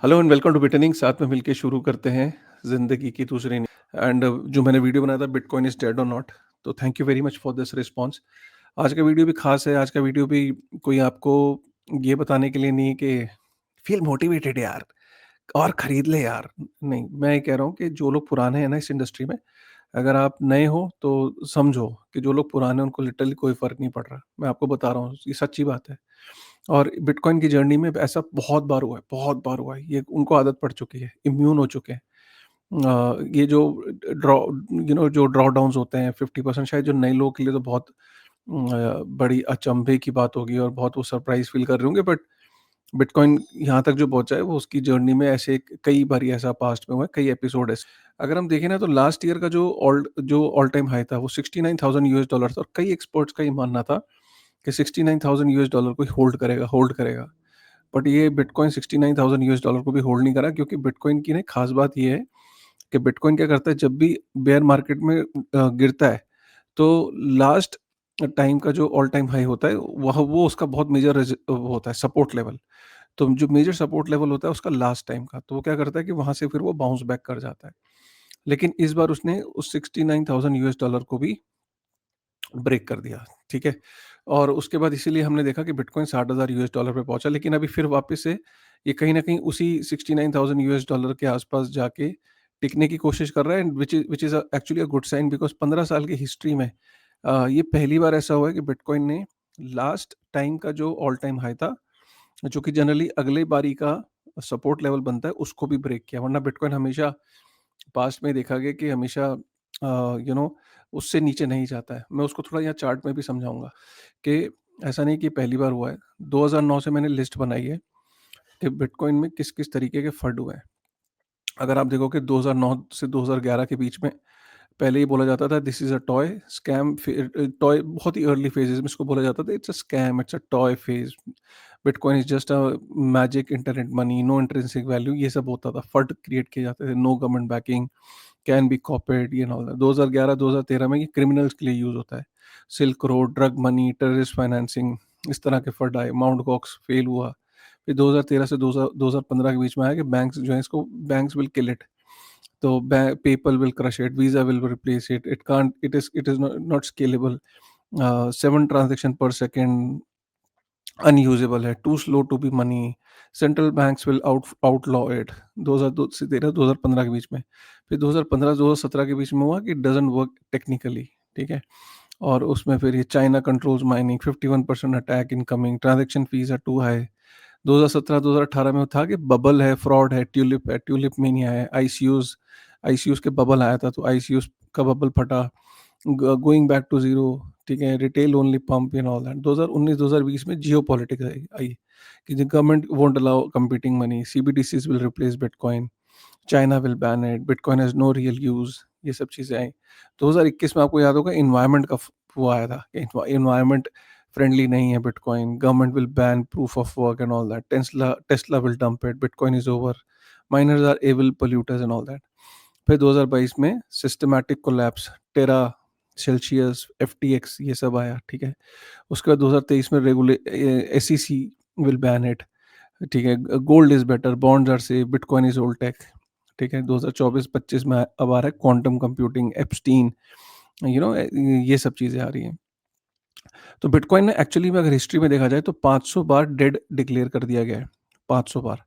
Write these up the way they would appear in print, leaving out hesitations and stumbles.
Hello and welcome to बिटनिंग। साथ में मिलके शुरू करते हैं ज़िंदगी की दूसरी एंड जो मैंने वीडियो बनाया था बिटकॉइन इज़ डेड और नॉट। तो thank you very much for this response. आज का वीडियो भी खास है। आज का वीडियो भी कोई आपको ये बताने के लिए नहीं है कि फील मोटिवेटेड यार और खरीद ले यार। नहीं, मैं ये कह रहा हूँ कि जो लोग पुराने हैं ना इस इंडस्ट्री में, अगर आप नए हो तो समझो कि जो लोग पुराने हैं उनको लिटरली कोई फ़र्क नहीं पड़ रहा। मैं आपको बता रहा हूँ, ये सच्ची बात है। और बिटकॉइन की जर्नी में ऐसा बहुत बार हुआ है, बहुत बार हुआ है। ये उनको आदत पड़ चुकी है, इम्यून हो चुके हैं। ये जो ड्रॉ जो ड्रॉडाउन्स होते हैं 50% शायद जो नए लोगों के लिए तो बहुत बड़ी अचंभे की बात होगी और बहुत वो सरप्राइज़ फ़ील कर रहे होंगे, बट बिटकॉइन यहाँ तक जो पहुँचा है वो उसकी जर्नी में ऐसे कई बारी ऐसा पास्ट में हुआ है, कई एपिसोड ऐसे। अगर हम देखें ना तो लास्ट ईयर का जो ऑल टाइम हाई था वो $69,000 था और कई एक्सपर्ट्स का ये मानना था कि $69,000 को ही होल्ड करेगा। बट ये बिटकॉइन $69,000 को भी होल्ड नहीं करा, क्योंकि बिटकॉइन की ना खास बात ये है कि बिटकॉइन क्या करता है, जब भी बेयर मार्केट में गिरता है तो लास्ट टाइम का जो ऑल टाइम हाई होता है वह वो उसका बहुत मेजर वो होता है सपोर्ट लेवल। तो जो मेजर सपोर्ट लेवल होता है उसका लास्ट टाइम का, तो वो क्या करता है कि वहां से फिर वो बाउंस बैक कर जाता है। लेकिन इस बार उसने उस $69,000 को भी ब्रेक कर दिया, ठीक है? और उसके बाद इसीलिए हमने देखा कि बिटकॉइन $60,000 पे पहुँचा, लेकिन अभी फिर वापस से ये कहीं न कहीं उसी $69,000 के आस-पास जाके टिकने की कोशिश कर रहा है, which is actually a good sign, because 15 साल की हिस्ट्री में ये पहली बार ऐसा हुआ है कि बिटकॉइन ने लास्ट टाइम का जो ऑल टाइम हाई था, जो कि जनरली अगले बारी का सपोर्ट लेवल बनता है, उसको भी ब्रेक किया। वरना बिटकॉइन हमेशा पास्ट में देखा गया कि हमेशा यू नो उससे नीचे नहीं जाता है। मैं उसको थोड़ा यहाँ चार्ट में भी समझाऊँगा कि ऐसा नहीं कि पहली बार हुआ है। 2009 से मैंने लिस्ट बनाई है कि बिटकॉइन में किस-किस तरीके के फंड हुए हैं। अगर आप देखोगे 2009 से 2011 के बीच में पहले ये बोला जाता था this is a toy scam, फिर टॉय बहुत ही अर्ली फेजेज़ में इसको बोला जाता था it's a scam, it's a toy phase, bitcoin is just a magic internet money, no intrinsic value, ये सब होता था। फंड क्रिएट किए जाते थे, no government backing, can be copied, ये एंड ऑल दैट। 2011-2013 में ये क्रिमिनल्स के लिए यूज़ होता है। Silk Road, drug money, terrorist financing, इस तरह के फंड आए। माउंट गॉक्स फेल हुआ। फिर 2013 से 2015 के बीच में आया कि बैंक्स जो है इसको बैंक्स विल किल इट। तो PayPal will crush it, Visa will replace it, it is not scalable, 7 transaction per second, unusable है, too slow to be money, central banks will outlaw it. 2002 से 13 2015 के बीच में। फिर 2015-2017 के बीच में हुआ कि इट डज़न्ट वर्क टेक्निकली, ठीक है? और उसमें फिर ये China controls mining, 51% attack incoming, transaction fees are too high. 2017-2018 में था कि बबल है, फ्रॉड है, ट्यूलिप मेनिया है, आईसीयूज़ के बबल आया था, तो आईसीयूज़ का बबल फटा। गोइंग बैक टू ज़ीरो, ठीक है? Retail only pump and all that. 2019-2020 में जियोपॉलिटिक्स आई आई कि the government won't allow competing money, CBDCs will replace Bitcoin, China will ban it, Bitcoin has no real use, ये सब चीज़ें आई। 2021 में आपको याद होगा एनवायरनमेंट का वो आया था कि एनवायरनमेंट फ्रेंडली नहीं है bitcoin, government will ban proof of work and all that, Tesla will dump it, bitcoin is over, miners are evil polluters and all that. फिर 2022 में systematic collapse, Terra, Celsius, FTX, ये सब आया, ठीक है? उसके बाद 2023 में एसईसी विल बैन इट, ठीक है? Gold is better, bonds are safe, bitcoin is old tech, ठीक है? 2024-25 में अब आ रहा है क्वांटम कंप्यूटिंग, एप्स्टीन, ये सब चीज़ें आ रही हैं। तो बिटकॉइन ने एक्चुअली में अगर हिस्ट्री में देखा जाए तो 500 बार डेड डिक्लेयर कर दिया गया है, 500 बार।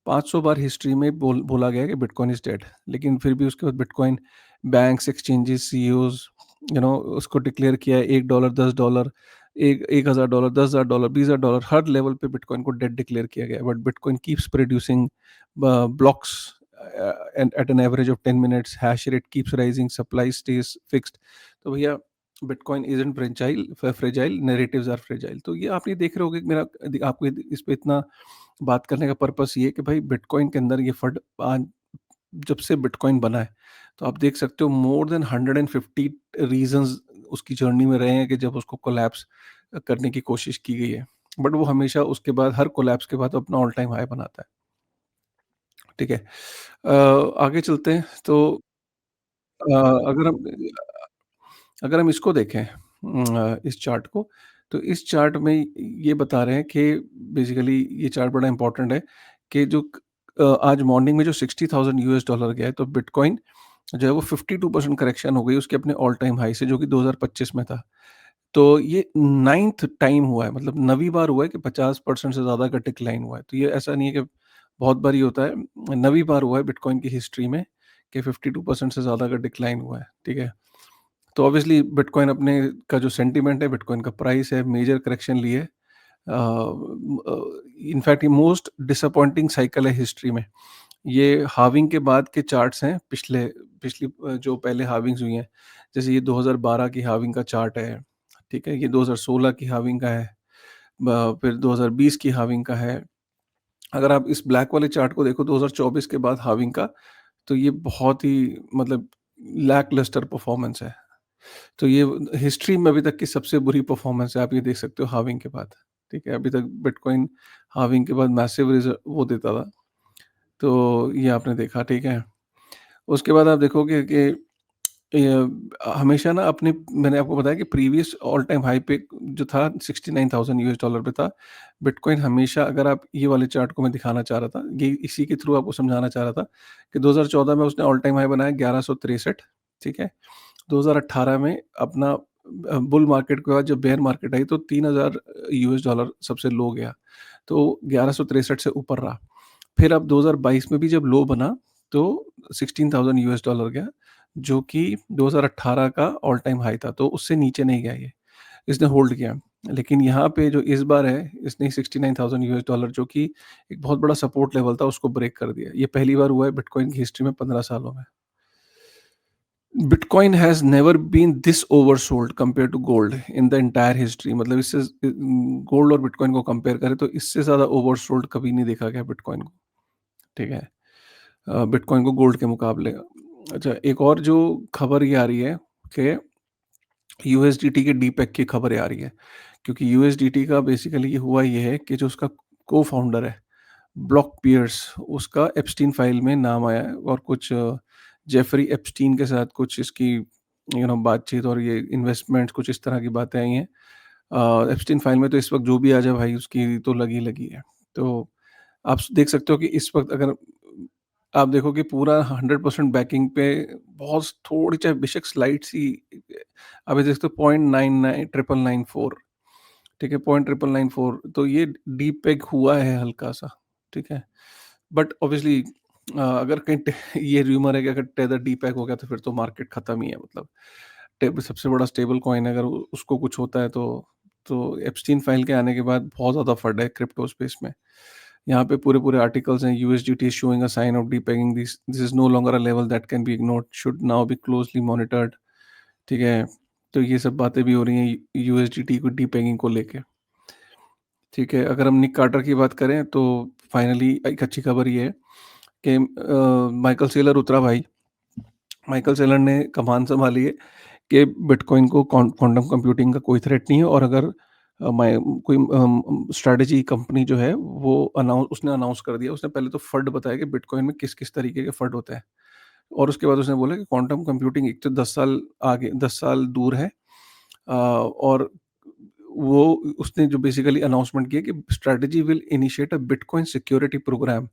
500 बार हिस्ट्री में बोला गया है कि बिटकॉइन इज़ डेड, लेकिन फिर भी उसके बाद बिटकॉइन बैंक्स, एक्सचेंजेस, सीईओज़, उसको डिक्लेयर किया है $1, $10, एक $1,000, $10,000, $20,000, हर लेवल पे बिटकॉइन को डेड डिक्लेयर किया गया है। But bitcoin keeps producing blocks and at an average of 10 minutes, hash rate keeps rising, supply stays fixed. तो भैया bitcoin isn't fragile, narratives are fragile. तो ये आप ये देख रहे होगे कि मेरा आपको इस पे इतना बात करने का पर्पस ये है कि भाई बिटकॉइन के अंदर ये फंड आज जब से बिटकॉइन बना है, तो आप देख सकते हो मोर देन 150 रीजंस उसकी जर्नी में रहे हैं कि जब उसको कोलैप्स करने की कोशिश की गई है। बट वो हमेशा उसके बाद हर कोलैप्स के बाद अपना ऑल टाइम हाई बनाता है, ठीक है? आगे चलते हैं तो अ, अगर हम अगर हम इसको देखें, इस चार्ट को, तो इस चार्ट में ये बता रहे हैं कि बेसिकली ये चार्ट बड़ा इम्पोर्टेंट है कि जो आज मॉर्निंग में जो $60,000 गया है, तो बिटकॉइन जो है वो 52% करेक्शन हो गई उसके अपने ऑल टाइम हाई से, जो कि 2025 में था। तो ये 9th टाइम हुआ है, मतलब 9वीं बार हुआ है कि 50% से ज़्यादा का डिक्लाइन हुआ है। तो ये ऐसा नहीं है कि बहुत बार ही होता है, 9वीं बार हुआ है बिटकॉइन की हिस्ट्री में कि 52% से ज़्यादा का डिक्लाइन हुआ है, ठीक है? तो ऑब्वियसली बिटकॉइन अपने का जो सेंटीमेंट है, बिटकॉइन का प्राइस है, मेजर करेक्शन ली है। इनफैक्ट ये मोस्ट डिसअपॉइंटिंग साइकिल है हिस्ट्री में। ये हार्विंग के बाद के चार्ट्स हैं, पिछली जो पहले हार्विंग्स हुई हैं। जैसे ये 2012 की हार्विंग का चार्ट है, ठीक है? ये 2016 की हार्विंग का है, फिर 2020 की हार्विंग का है। अगर आप इस ब्लैक वाले चार्ट को देखो 2024 के बाद हार्विंग का, तो ये बहुत ही मतलब लैकलस्टर परफॉर्मेंस है। तो ये हिस्ट्री में अभी तक की सबसे बुरी परफॉर्मेंस है, आप ये देख सकते हो हार्विंग के बाद, ठीक है? अभी तक बिटकॉइन हार्विंग के बाद मैसिव वो देता था, तो ये आपने देखा, ठीक है? उसके बाद आप देखोगे कि हमेशा ना अपने, मैंने आपको बताया कि प्रीवियस ऑल टाइम हाई पे जो था $69,000 पे था। बिटकॉइन हमेशा, अगर आप ये वाले चार्ट को मैं दिखाना चाह रहा था, ये इसी के थ्रू आपको समझाना चाह रहा था कि 2014 में उसने ऑल टाइम हाई बनाया 1163, ठीक है? 2018 में अपना बुल मार्केट के बाद जब बेयर मार्केट आई तो $3000 सबसे लो गया, तो 1163 से ऊपर रहा। फिर अब 2022 में भी जब लो बना तो $16,000 गया, जो कि 2018 का ऑल टाइम हाई था, तो उससे नीचे नहीं गया ये, इसने होल्ड किया। लेकिन यहाँ पे जो इस बार है, इसने $69,000 जो कि एक बहुत बड़ा सपोर्ट लेवल था, उसको ब्रेक कर दिया। ये पहली बार हुआ है बिटकॉइन की हिस्ट्री में 15 सालों में। Bitcoin has never been this oversold compare to gold in the entire history, मतलब इससे गोल्ड और बिटकॉइन को कंपेयर करें तो इससे ज़्यादा ओवरसोल्ड कभी नहीं देखा गया बिटकॉइन को, ठीक है? बिटकॉइन को गोल्ड के मुकाबले। अच्छा, एक और जो खबर ये आ रही है कि यूएसडीटी के डीपेक की खबरें आ रही है, क्योंकि यूएसडीटी का बेसिकली ये हुआ ये है कि जो उसका को-फाउंडर है, ब्लॉक पियर्स, उसका एप्स्टीन फाइल में नाम आया है और कुछ जेफरी एप्स्टीन के साथ कुछ इसकी बातचीत और ये इन्वेस्टमेंट्स, कुछ इस तरह की बातें आई हैं। एप्स्टीन फाइल में तो इस वक़्त जो भी आ जाए भाई, उसकी तो लगी लगी है। तो आप देख सकते हो कि इस वक़्त अगर आप देखो कि पूरा 100% बैकिंग पे, बहुत थोड़ी चाहे बेशक स्लाइट सी, आप ये देख सकते हो 0.999994, ठीक है? 0.99994, तो ये डीप पेग हुआ है हल्का-सा, ठीक है? बट ऑब्वियसली अगर कहीं ये रूमर है कि अगर टेदर डीपैक हो गया तो फिर तो मार्केट खत्म ही है, मतलब सबसे बड़ा स्टेबल कॉइन है, अगर उसको कुछ होता है तो एप्स्टीन फाइल के आने के बाद बहुत ज़्यादा फट है क्रिप्टो स्पेस में। यहाँ पे पूरे पूरे आर्टिकल्स हैं, USDT is showing a sign of depegging, this is no longer a level that can be ignored, should now be closely monitored, ठीक है? तो ये सब बातें भी हो रही हैं यूएसडीटी को डीपैगिंग को लेके, ठीक है? अगर हम निक कार्टर की बात करें तो फाइनली एक अच्छी खबर ये है कि माइकल सेलर उतरा भाई। माइकल सेलर ने कमान सँभाली है कि बिटकॉइन को क्वांटम कंप्यूटिंग का कोई थ्रेट नहीं है, और अगर मैं कोई स्ट्रैटेजी कंपनी जो है वो उसने अनाउंस कर दिया। उसने पहले तो फंड बताया कि बिटकॉइन में किस-किस तरीके के फंड होते हैं, और उसके बाद उसने बोला कि क्वांटम कंप्यूटिंग एक तो 10 साल आगे, 10 साल दूर है, और वो उसने जो बेसिकली अनाउंसमेंट किया कि Strategy will initiate a bitcoin security program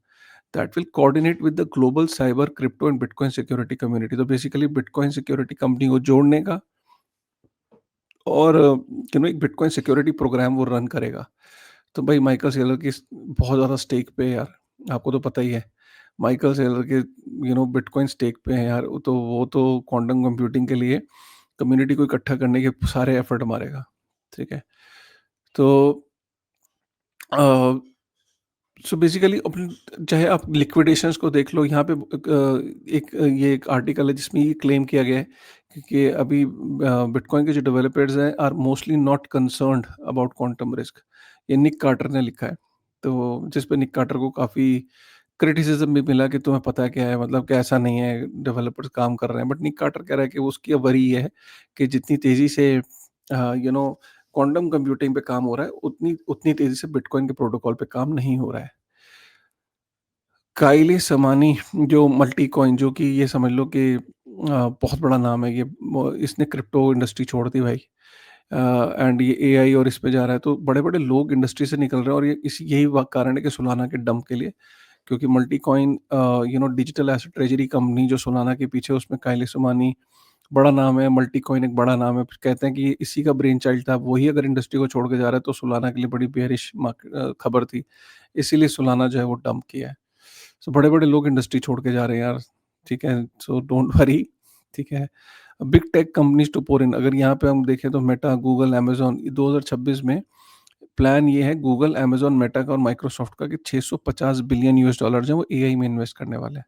that will coordinate with the global cyber crypto and bitcoin security community. तो बेसिकली बिटकॉइन सिक्योरिटी कंपनी को जोड़ने का, और एक बिटकॉइन सिक्योरिटी प्रोग्राम वो रन करेगा। तो भाई माइकल सेलर की बहुत ज़्यादा स्टेक पे है यार, आपको तो पता ही है। माइकल सेलर के बिटकॉइन स्टेक पे है यार, वो तो क्वांटम कंप्यूटिंग के लिए कम्युनिटी को इकट्ठा करने के सारे एफर्ट मारेगा, ठीक है? तो अ, सो बेसिकली अपन चाहे आप लिक्विडेशंस को देख लो, यहाँ पे ये एक आर्टिकल है जिसमें ये क्लेम किया गया है कि अभी बिटकॉइन के जो डेवलपर्स हैं are mostly not concerned about quantum risk. ये निक कार्टर ने लिखा है, तो जिस पे निक कार्टर को काफ़ी क्रिटिसिज्म भी मिला कि तुम्हें पता क्या है, मतलब कि ऐसा नहीं है, डेवलपर्स काम कर रहे हैं। बट निक कार्टर कह रहा है कि उसकी वरी ये है कि जितनी तेज़ी से क्वांटम कंप्यूटिंग पे काम हो रहा है, उतनी उतनी तेज़ी से बिटकॉइन के प्रोटोकॉल पे काम नहीं हो रहा है। काइली समानी, जो मल्टी कॉइन, जो कि ये समझ लो कि बहुत बड़ा नाम है ये, इसने क्रिप्टो इंडस्ट्री छोड़ दी भाई, एंड ये एआई और इस पे जा रहा है, तो बड़े बड़े लोग इंडस्ट्री से निकल रहे हैं, और ये इसी यही कारण है कि सुलाना के डंप के लिए क्योंकि multi coin digital asset treasury company जो सोलाना के पीछे, उसमें काइले सोमानी बड़ा नाम है, मल्टी कॉइन एक बड़ा नाम है। कहते हैं कि इसी का ब्रेन चाइल्ड था, वही अगर इंडस्ट्री को छोड़ के जा रहा है तो सोलाना के लिए बड़ी बेयरिश खबर थी, इसीलिए सोलाना जो है वो डंप किया है। सो बड़े-बड़े लोग इंडस्ट्री छोड़ के जा रहे हैं यार, ठीक है? सो डोंट वरी, ठीक है? बिग टेक कंपनीज़ टू पोर इन, अगर यहाँ पे हम देखें तो मेटा, गूगल, अमेज़न, 2026 में प्लान ये है गूगल, अमेज़न, मेटा का और माइक्रोसॉफ्ट का कि $650 बिलियन जो है वो एआई में इन्वेस्ट करने वाले हैं।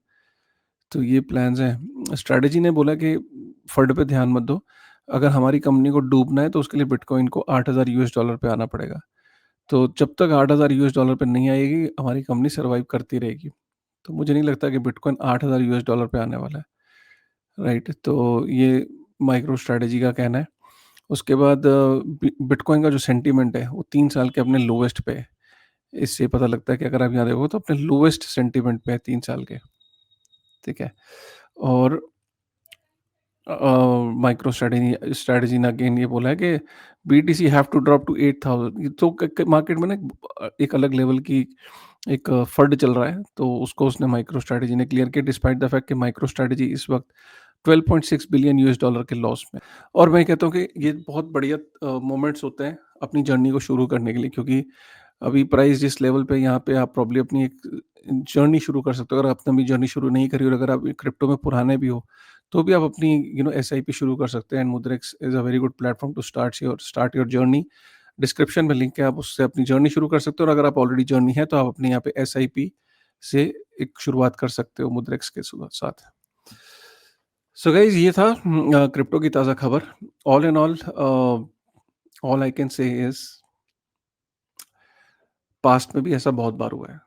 तो ये प्लान्स हैं। स्ट्रैटेजी ने बोला कि फंड पे ध्यान मत दो, अगर हमारी कंपनी को डूबना है तो उसके लिए बिटकॉइन को $8,000 पे आना पड़ेगा। तो जब तक $8,000 पे नहीं आएगी, हमारी कंपनी सर्वाइव करती रहेगी। तो मुझे नहीं लगता कि बिटकॉइन $8,000 पे आने वाला है, राइट? तो ये माइक्रो स्ट्रैटेजी का कहना है। उसके बाद बिटकॉइन का जो सेंटीमेंट है वो 3 साल के अपने लोवेस्ट पे है। इससे पता लगता है कि अगर आप यहाँ देखो तो अपने लोवेस्ट सेंटीमेंट पे है 3 साल के, ठीक है? और माइक्रो स्ट्रैटेजी स्ट्रैटेजी ने अगेन ये बोला है कि BTC have to drop to 8,000। ये तो मार्केट में ना एक अलग लेवल की एक फंड चल रहा है, तो उसको उसने माइक्रो स्ट्रैटेजी ने क्लियर किया, डिस्पाइट द फैक्ट कि माइक्रो स्ट्रैटेजी इस वक्त $12.6 बिलियन के लॉस में। और मैं कहता हूँ कि ये बहुत बढ़िया मोमेंट्स होते हैं अपनी जर्नी को शुरू करने के लिए, क्योंकि अभी प्राइस जिस लेवल पे, यहाँ पे आप प्रॉब्ली अपनी एक जर्नी शुरू कर सकते हो। अगर आपने अभी जर्नी शुरू नहीं करी और अगर आप क्रिप्टो में पुराने भी हो, तो भी आप अपनी एसआईपी शुरू कर सकते हैं। And Mudrex is a very good platform to start your journey. Description में लिंक है, आप उससे अपनी जर्नी शुरू कर सकते हो, और अगर आप ऑलरेडी जर्नी है तो आप अपने यहाँ पे एसआईपी से एक शुरुआत कर सकते हो मुद्रेक्स के साथ। सो गाइज, ये था क्रिप्टो की ताज़ा खबर। All in all I can say is, past में भी ऐसा बहुत बार हुआ है।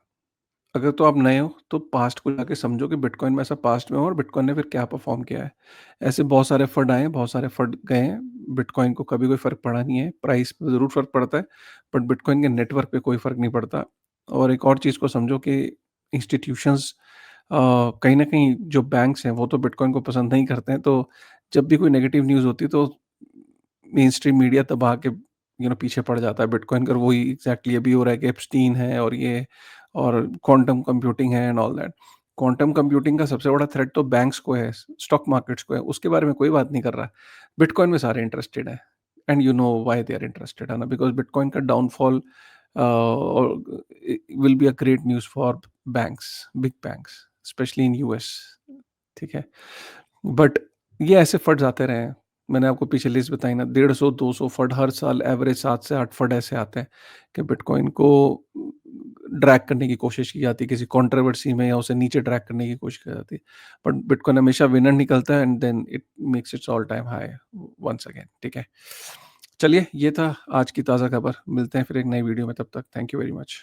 अगर तो आप नए हो तो पास्ट को जाके समझो कि बिटकॉइन में ऐसा पास्ट में हुआ और बिटकॉइन ने फिर क्या परफॉर्म किया है। ऐसे बहुत सारे फंड आए हैं, बहुत सारे फंड गए हैं, बिटकॉइन को कभी कोई फ़र्क पड़ा नहीं है। प्राइस पे ज़रूर फ़र्क पड़ता है, बट बिटकॉइन के नेटवर्क पे कोई फ़र्क नहीं पड़ता। और एक और चीज़ को समझो कि इंस्टीट्यूशंस, कहीं न कहीं जो बैंक्स हैं वो तो बिटकॉइन को पसंद नहीं करते हैं, तो जब भी कोई नेगेटिव न्यूज़ होती है तो मेन स्ट्रीम मीडिया दबा के पीछे पड़ जाता है बिटकॉइन का। वही एग्ज़ैक्टली अभी हो रहा है कि एप्स्टीन है और ये और क्वांटम कंप्यूटिंग है and all that. Quantum computing का सबसे बड़ा थ्रेट तो बैंक्स को है, स्टॉक मार्केट्स को है, उसके बारे में कोई बात नहीं कर रहा। बिटकॉइन में सारे इंटरेस्टेड हैं, and you know why they are interested, है ना? बिकॉज़ बिटकॉइन का downfall will be a great news for banks, big banks, specially in US, ठीक है? बट ये ऐसे फंड्स आते रहे हैं। मैंने आपको पीछे लिस्ट बताई ना, 150-200 फंड हर साल एवरेज 7 से 8 फंड ऐसे आते हैं कि बिटकॉइन को ड्रैग करने की कोशिश की जाती है किसी कंट्रोवर्सी में, या उसे नीचे ड्रैग करने की कोशिश की जाती है। बट बिटकॉइन हमेशा विनर निकलता है, and then it makes its all time high once again, ठीक है? चलिए, ये था आज की ताज़ा खबर। मिलते हैं फिर एक नई वीडियो में, तब तक थैंक यू वेरी मच।